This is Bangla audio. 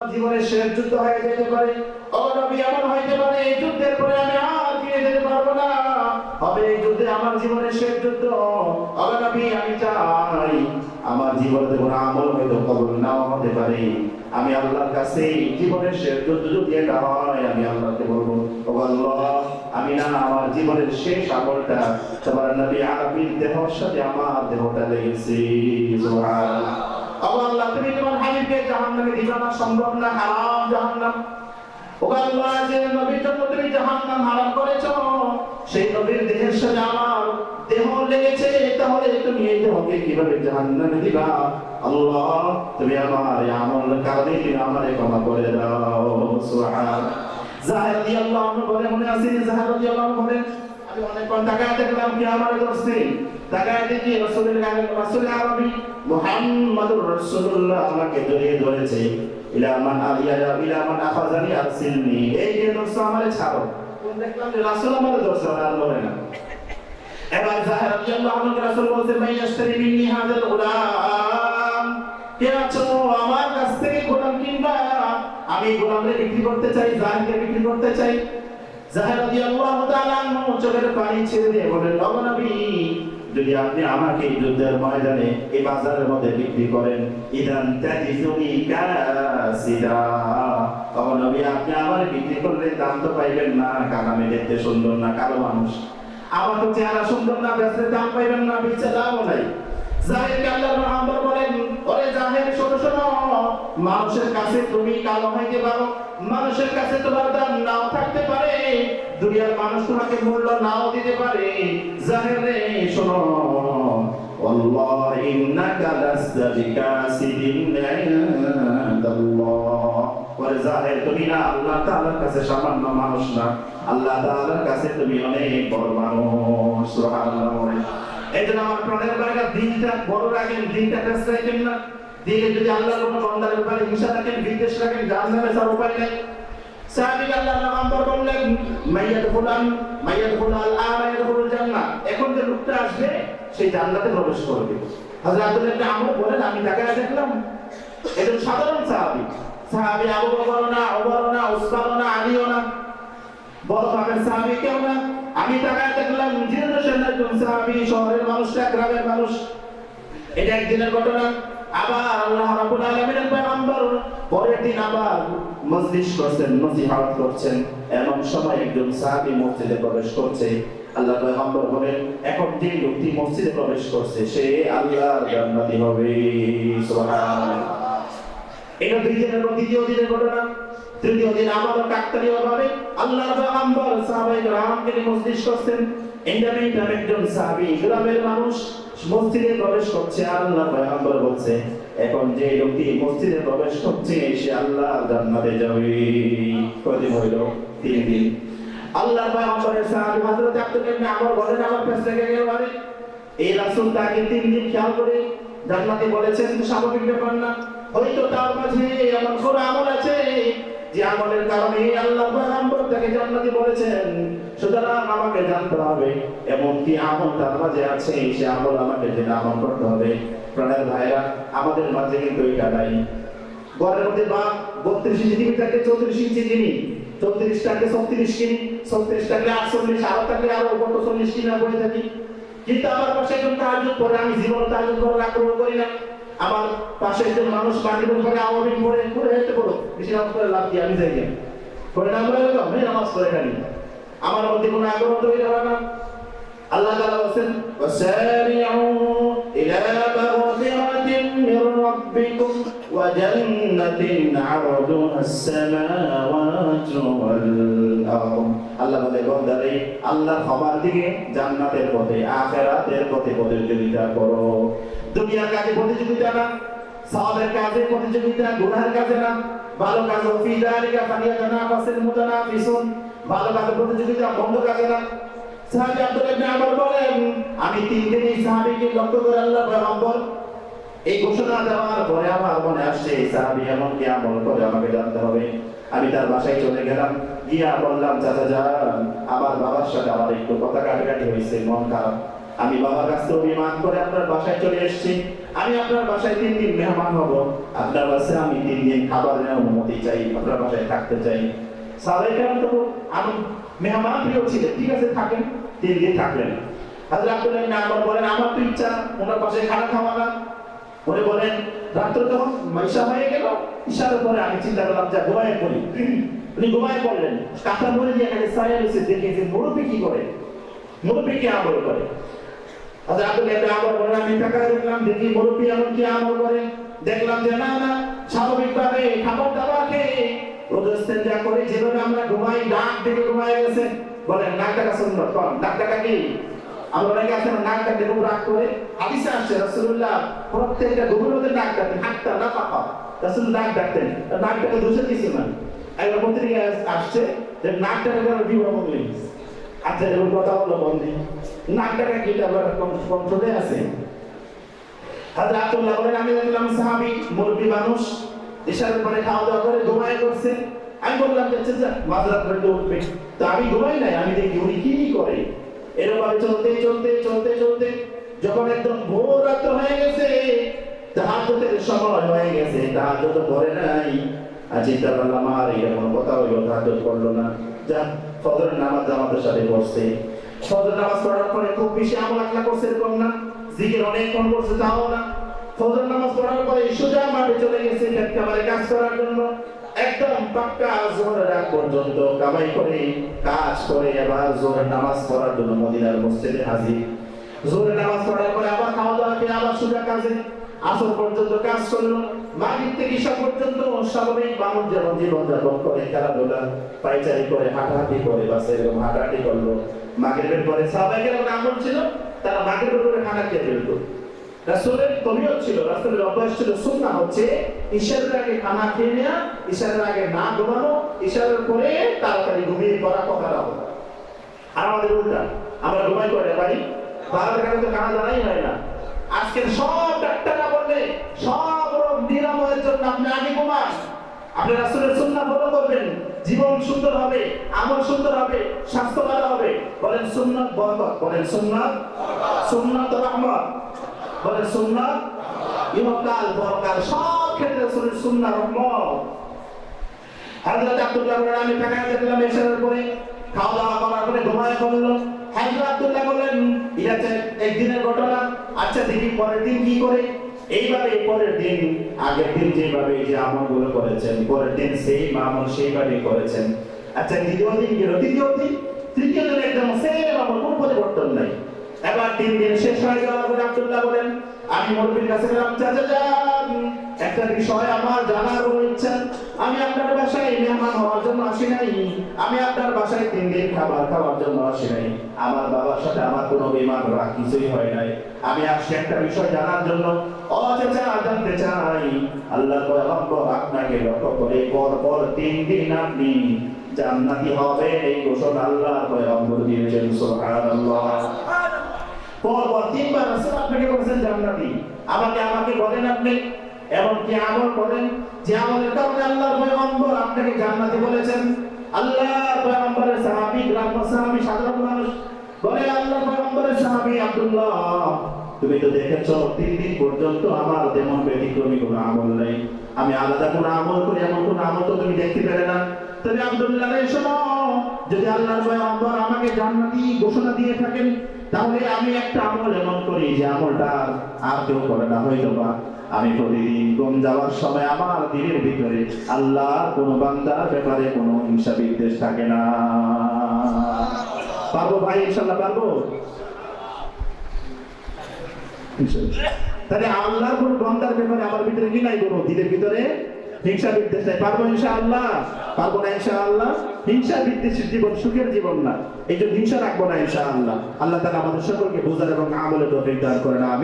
জীবনের শেষ যুদ্ধ হয়ে যেতে পারে। নবী এমন হইতে পারে এই যুদ্ধের পরে আমি আর ফিরে যেতে পারবো না, হবে এই যুদ্ধে আমার জীবনের শেষ যুদ্ধ। নবী আমি চাই আমার জীবনে কোনো আমল হয়তো কবুল নাও হতে পারে, আমি আল্লাহর কাছে জীবনের শেষ যুদ্ধ যদি এটা হয় আমি আল্লাহকে বলবো ও আল্লাহ আমি না আমার জীবনের শেষ আমলটা তোমার নবী আরবির দেহর সাথে আমার দেহটা লেগেছে। সুবহানাল্লাহ। আল্লাহ তুমি তোমার হাবিবকে জাহান্নামে দিবা না, সম্ভব না, হারাম জাহান্নাম। ও আল্লাহ যে নবীর জন্য তুমি জাহান্নাম হারাম করেছো সেই নবীর দেহের সাথে আমার দেহ লেগেছে, তাহলে তুমি এই দেহকে কিভাবে জাহান্নামে দিবা? আল্লাহ তুমি আমার এই আমল কারণে তুমি আমারে ক্ষমা করে দাও। সুবহানাল্লাহ। যাহির রাদিয়াল্লাহু আনহু বলে, মনে আছে যাহির রাদিয়াল্লাহু আনহু বলে আমি অনেকক্ষণ তাকায় দেখলাম কি আমারে ধরছে, তাকায় দেখি রাসূল আরবি মুহাম্মাদুর রাসূলুল্লাহ আমাকে জড়িয়ে ধরেছে। ইলা মান আখাযানি আরসিলনি, এই যে ধরছে আমারে ছাড়ো। কোন দেখলাম যে রাসূল আমারে ধরছে, আর বলে না। এবার যাহির রাদিয়াল্লাহু আনহু রাসূল বলছে মাইয়াশতারি মিন্নি হাযাল গুলাম, কে আছো আমার কাছ থেকে গোলাম কিনবা? আমি গোলামকে বিক্রি করতে চাই, জাহিরকে বিক্রি করতে চাই। যাহির রাদিয়াল্লাহু তাআলা আনহু চোখের পানি ছেড়ে দিয়ে বলেন, ও নবী যদি আপনি আমাকে যুদ্ধের ময়দানে এই বাজারের মধ্যে বিক্রি করেন, ইদান তাজিদুনি কাসিদা, ও নবী আপনি আমারে বিক্রি করলে দাম তো পাইবেন না, কারণ আমি দেখতে সুন্দর না, কালো মানুষ, আমার তো চেহারা সুন্দর না, বেচলে দাম পাইবেন না, বেচে দামও নাই। যাহিরকে আল্লাহর পয়গম্বর বলেন, ওরে যাহির শোনো শোনো, মানুষের কাছে তুমি কালো হইতে পারো, মানুষের কাছে তোমার দাম নাও থাকতে পারে, দুনিয়ার মানুষ তোমাকে মূল্য নাও দিতে পারে। যাহির রে শোনো, ওয়াল্লাহি ইন্নাকা লাস্তা বিকাসিদিন ইনদাল্লাহ, ওরে যাহির তুমি না আল্লাহ তাআলার কাছে সামান্য মানুষ না, আল্লাহ তাআলার কাছে তুমি অনেক বড় মানুষ। সুবহানাল্লাহ। এই জন্য আমার প্রাণের বাইরে দিনটা বড় রাখেন, দিনটা ব্যস্ত রাখেন না। দিনে যদি আল্লাহর কোনো বান্দার ব্যাপারে হিংসা রাখেন, বিদ্বেষ রাখেন, জাহান্নামে যাওয়ার উপায় নাই। সাহাবী আল্লাহর পয়গম্বর বললেন মাইয়াদখুল আল-আনা ইয়াদখুলুল জান্নাহ, এখন যে লোকটা আসবে সেই জান্নাতে প্রবেশ করবে। হযরত ইবনে আমর বলেন আমি তাকায় দেখলাম একজন সাধারণ সাহাবী আবু বকর না, ওমর না, উসমান না, আলীও না, বড় ভাবের সাহাবী কেউ না। আমি তাকায় দেখলাম জীর্ণ শীর্ণ একজন সাহাবী, শহরের মানুষ না গ্রামের মানুষ। এটা একদিনের ঘটনা। আবার আল্লাহ রাব্বুল আলামিনের পয়গম্বর পরের দিন আবার মজলিস করছেন, নসিহত করছেন, এমন সময় একজন সাহাবী মসজিদে প্রবেশ করছে। আল্লাহর পয়গম্বর বলেন এখন যে লোকটি মসজিদে প্রবেশ করছে সে আল্লাহর জান্নাতি হবে। সুবহানাল্লাহ। এটা দ্বিতীয় দিনের ঘটনা। তৃতীয় দিন আবারও কাকতালীয়ভাবে আল্লাহর পয়গম্বর সাহাবায়ে কেরামকে নিয়ে মজলিস করছেন। একজন সাহাবী গ্রামের মানুষ মসজিদে প্রবেশ করছে, আর আল্লাহর পয়গম্বর বলছে এখন যে লোকটি মসজিদে প্রবেশ করছে সে আল্লাহর জান্নাতে যাবে। কয়দিন হইল? 3 দিন। আল্লাহর পয়গম্বরের সাহাবী হযরত আব্দুল্লাহ ইবনে আমর বলেন আমার কাছে লেগে গেল, আরে এই রাসূল তাকে 3 দিন খেয়াল করে জান্নাতে বলেছেন, স্বাভাবিক ব্যাপার না? হয়তো তার মাঝে এমন কোন আমল আছে যে আমলের কারণে আল্লাহর পয়গম্বর তাকে জান্নাতি বলেছেন। সুতরাং আমাকে জানতে হবে এমন কি আমল তার মাঝে আছে, সে আমল আমাকে জেনে আমল করতে হবে। প্রাণের ভাইরা আমাদের মাঝে কিন্তু এটা নাই। ঘরের মধ্যে বা 32 ইঞ্চি টিভি থাকে, 34 ইঞ্চি জিনি, 34 টাকে 36 কিনি, 36 টাকে 48, আরো থাকলে আরো 40 কিনা বই থাকি। কিন্তু আমার পাশে একজন তাহাজ্জুদ পড়ে, আমি জীবন তাহাজ্জুদ করার আগ্রহ করি না। আমার পাশে একজন মানুষ মাগরিব পড়ে, আওয়ামী পড়ে হেঁটে পড়ো, বেশি নামাজ পড়ে লাভ কি, আমি যাই না পড়ে না পড়ে তো আমি নামাজ পড়ে খালি, আমার মধ্যে কোনো আগ্রহ তৈরি হয় না। আল্লাহ তাআলা বলেন ওয়াসারিউ ইলা মাগফিরাতিন মির রাব্বিকুম ওয়া জান্নাতিন আরদুহাস সামাওয়াতু ওয়াল আরদ। আল্লাহ বলে বান্দারে আল্লাহর ক্ষমার দিকে, জান্নাতের পথে, আখিরাতের পথে প্রতিযোগিতা করো। দুনিয়ার কাজে প্রতিযোগিতা না, সাওয়াবের কাজে প্রতিযোগিতা, গুনাহের কাজে না। ভালো কাজ ফি যালিকা ফালিয়াতানাফাসিল মুতানাফিসুন, ভালো কাজে প্রতিযোগিতা, মন্দ কাজে না। সাহাবী আব্দুল্লাহ ইবনে আমর বলেন আমি 3 দিন এই সাহাবীকে লক্ষ্য করে আল্লাহর পয়গম্বর এই ঘোষণা দেওয়ার পরে আমার মনে আসছে এই সাহাবী এমন কি আমল করে আমাকে জানতে হবে। আমি তার বাসায় চলে গেলাম, গিয়া বললাম চাচা যান আমার বাবার সাথে আমার একটু কথা কাটাকাটি হয়েছে, মন খারাপ, আমি বাবার কাছ থেকে অভিমান করে আপনার বাসায় চলে এসেছি। আমি আপনার বাসায় 3 দিন মেহমান হব, আপনার বাসায় আমি 3 দিন খাবারের অনুমতি চাই, আপনার বাসায় থাকতে চাই। সাহাবায়ে কেরাম তো আমি মেহমান প্রিয় ছিলেন, ঠিক আছে থাকেন, 3 দিন থাকলেন। হযরত আব্দুল্লাহ ইবনে আমর বলেন আমার তো ইচ্ছা ওনার বাসায় খানা খাওয়া না। উনি বলেন রাত্র যখন মাইশা হয়ে গেল, ইশারার পরে আমি চিন্তা করলাম যে ঘুমায় পড়ি। উনি ঘুমায় পড়লেন, কাঁথা মুড়ি দিয়ে এখানে ছায়া রয়েছে, দেখে যে মুরব্বি কি করে, মুরব্বি কি আমল করে। হযরত আব্দুল্লাহ ইবনে আমর বলেন আমি তাকায় দেখলাম, দেখি মুরব্বি এমন কি আমল করে। দেখলাম যে না না, স্বাভাবিকভাবে খাবার দাবার খেয়ে রোজা ইস্তেঞ্জা করে যেভাবে আমরা ঘুমাই, ডাক থেকে ঘুমায় গেছে। বলেন নাক ডাকা সুন্নাত, কোন নাক ডাকা কি? আমরা নাকি আছে নাক ডাকতে খুব রাগ করে। হাদিসে আসছে রাসূলুল্লাহ প্রত্যেকটা গভীরতে নাক ডাকতেন, হাতটা না পাপা রাসূল নাক ডাকতেন, নাক ডাকে দোষে কিছু না। একবার পত্রিকায় আসছে যে নাক ডাকা কারণে বিবাহ করলেন। আচ্ছা এরকম কথা হলো বন্ধু, নাক ডাকা কি আবার কন্ট্রোলে আছে? হযরত আব্দুল্লাহ বলেন আমি দেখলাম সাহাবী মুরব্বি মানুষ ইশারার পরে খাওয়া দাওয়া করে ঘুমায় করছে। আমি বললাম যে আচ্ছা মাঝরাত পর্যন্ত উঠবে, তো আমি ঘুমাই নাই, আমি দেখি উনি কি করে। এরকম চলতে চলতে চলতে চলতে যখন একদম ভোর রাত হয়ে গেছে, তাহাজ্জুদের সময় হয়ে গেছে, তাহাজ্জুদ পড়ে নাই। আর চিন্তা করলাম আর এরকম কথা হইল, তাহাজ্জুদ পড়লো না, যা ফজরের নামাজ জামাতের সাথে পড়ছে। ফজর নামাজ পড়ার পরে খুব বেশি আমল আখলা করছে এরকম না, জিকির অনেকক্ষণ করছে তাও না। ফজর নামাজ পড়ার পরে সোজা মাঠে চলে গেছে ক্ষেত খামারে কাজ করার জন্য। একদম পাক্কা জোহরের আগ পর্যন্ত কামাই করে কাজ করে আবার জোহরের নামাজ পড়ার জন্য মদিনার মসজিদে হাজির। জোহরের নামাজ পড়ার পরে আবার খাওয়া দাওয়া করে আবার সোজা কাজে। আসর পর্যন্ত কাজ করলো, মাগরিব থেকে ঈশা পর্যন্ত স্বাভাবিক মানুষ যেমন জীবনযাপন করে, খেলাধুলা পায়চারি করে, হাঁটাহাঁটি করে, বাস এরকম হাঁটাহাঁটি করলো। মাগরিবের পরে সাহাবায়ে কেরাম আমল ছিল, তারা মাগরিবের পরে খানা খেয়ে ফেলতো। রাসূলের তবিয়ত ছিল, রাসূলের অভ্যাস ছিল, সুন্নাহ হচ্ছে ইশারার আগে খানা খেয়ে নেওয়া, ইশারার আগে না ঘুমানো, ইশারার পরে তাড়াতাড়ি ঘুমিয়ে পড়া, কথাটা হলো। আর আমাদের উল্টা, আমরা ঘুমাই করে ভাই, ভারতের কাছে তো খানা দাঁড়াই হয় না। আজকের সব ডাক্তাররা বললে সব রোগ নিরাময়ের জন্য আপনি আগে ঘুমান, আপনি রাসূলের সুন্নাহ ফলো করবেন, জীবন সুন্দর হবে, আমল সুন্দর হবে, স্বাস্থ্য ভালো হবে। বলেন সুন্নাত বরকত, বলেন সুন্নাত, সুন্নাত রহমত, বলেন সুন্নাত ইহকাল পরকাল, সব ক্ষেত্রে রাসূলের সুন্নাহ রহমত। হযরত আব্দুল্লাহ বলেন আমি তাকায় দেখলাম ইশারার পরে খাওয়া দাওয়া করার পরে ঘুমায় পড়লো। হযরত আব্দুল্লাহ বলেন এটা একদিনের ঘটনা, আচ্ছা দেখি পরের দিন কি করে। এইভাবে পরের দিন আগের দিন যেভাবে যে আমলগুলো করেছেন, পরের দিন সেই আমল সেইভাবে করেছেন। আচ্ছা দ্বিতীয় দিন গেল, তৃতীয় দিন, তৃতীয় দিন একদম সেম আমল, কোনো পরিবর্তন নাই। এবার 3 দিন শেষ হয়ে যাওয়ার পরে আব্দুল্লাহ বলেন আমি মুরব্বির কাছে গেলাম, চাচা যান একটা বিষয় আমার জানার ইচ্ছা, আমি আপনার বাসায় মেহমান হওয়ার জন্য আসি নাই, আমি আপনার বাসায় 3 দিন খাবার খাওয়ার জন্য আসি নাই, আমার বাবার সাথে আমার কোনো বিমান রাগ কিছুই হয় নাই, আমি আসছি একটা বিষয় জানার জন্য। ও চাচা জানতে চাই, আল্লাহ পয়গম্বর আপনাকে লক্ষ্য করে পর 3 দিন আপনি জান্নাতি হবে, এই ঘোষণা আল্লাহ পয়গম্বর দিয়েছেন। সুবহানাল্লাহ। পরপর 3 বার রাসূল আপনাকে বলেছেন জান্নাতি, আমাকে বলেন আপনি এমন কি আমল করেন যে আমলের কারণে আল্লাহর পয়গম্বর আপনাকে জান্নাতি বলেছেন। আল্লাহর পয়গম্বরের সাহাবী, গ্রাম্য সাহাবী, সাধারণ মানুষ বলে আল্লাহর পয়গম্বরের সাহাবী আব্দুল্লাহ তুমি তো দেখেছো 3 দিন পর্যন্ত আমার তেমন ব্যতিক্রমী কোনো আমল নেই, আমি আলাদা কোনো আমল করি এমন কোনো আমল তো তুমি দেখতে পেলে না। তবে আব্দুল্লাহ রে শোনো, যদি আল্লাহর পয়গম্বর আমাকে জান্নাতি ঘোষণা দিয়ে থাকেন তাহলে আমি একটা আমল এমন করি যে আমলটা আর কেউ করে না, হয়তো বা আমি প্রতিদিন ঘুম যাওয়ার সময় আমার দিলের ভিতরে আল্লাহর কোনো বান্দার ব্যাপারে কোনো হিংসা বিদ্বেষ থাকে না। পারবো ভাই? ইনশাআল্লাহ পারবো। তাহলে আল্লাহর কোন বান্দার ব্যাপারে আমার ভিতরে কি নাই, কোনো দিলের ভিতরে হিংসা বিদ্বেষ নাই। পারবো ইনশাআল্লাহ? পারবো না ইনশাআল্লাহ। হিংসা বিদ্বেষের জীবন সুখের জীবন না, এই জন্য হিংসা রাখবো না ইনশাআল্লাহ। আল্লাহ তাআলা আমাদের সকলকে বোঝার এবং আমলের তৌফিক দান করেন।